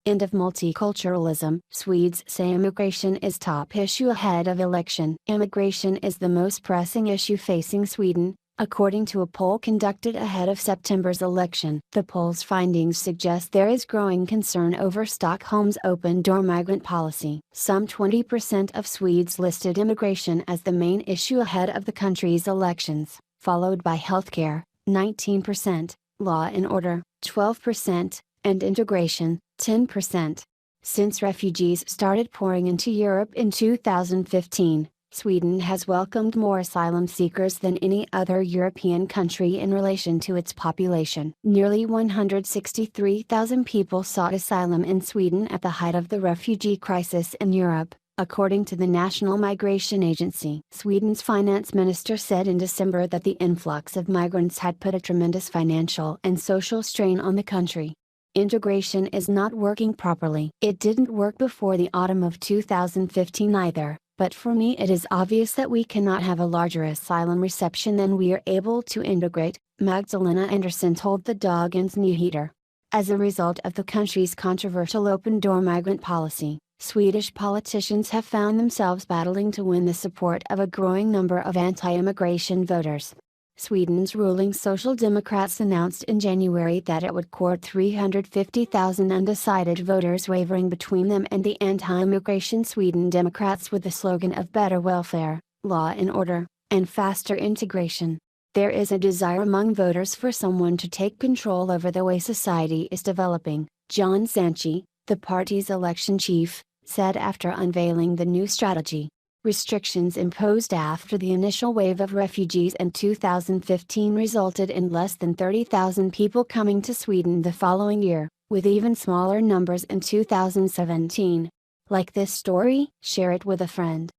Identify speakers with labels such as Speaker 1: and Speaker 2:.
Speaker 1: End of multiculturalism. Swedes say immigration is top issue ahead of election. Immigration is the most pressing issue facing Sweden, according to a poll conducted ahead of September's election. The poll's findings suggest there is growing concern over Stockholm's open-door migrant policy. Some 20% of Swedes listed immigration as the main issue ahead of the country's elections, followed by healthcare, 19%, law and order, 12%, and integration, 10%. Since refugees started pouring into Europe in 2015, Sweden has welcomed more asylum seekers than any other European country in relation to its population. Nearly 163,000 people sought asylum in Sweden at the height of the refugee crisis in Europe, according to the National Migration Agency. Sweden's finance minister said in December that the influx of migrants had put a tremendous financial and social strain on the country. Integration is not working properly. It didn't work before the autumn of 2015 either, but for me it is obvious that we cannot have a larger asylum reception than we are able to integrate, Magdalena Andersson told the Dagens Nyheter. As a result of the country's controversial open-door migrant policy, Swedish politicians have found themselves battling to win the support of a growing number of anti-immigration voters. Sweden's ruling Social Democrats announced in January that it would court 350,000 undecided voters wavering between them and the anti-immigration Sweden Democrats with the slogan of better welfare, law and order, and faster integration. There is a desire among voters for someone to take control over the way society is developing, John Sanchi, the party's election chief, said after unveiling the new strategy. Restrictions imposed after the initial wave of refugees in 2015 resulted in less than 30,000 people coming to Sweden the following year, with even smaller numbers in 2017. Like this story? Share it with a friend.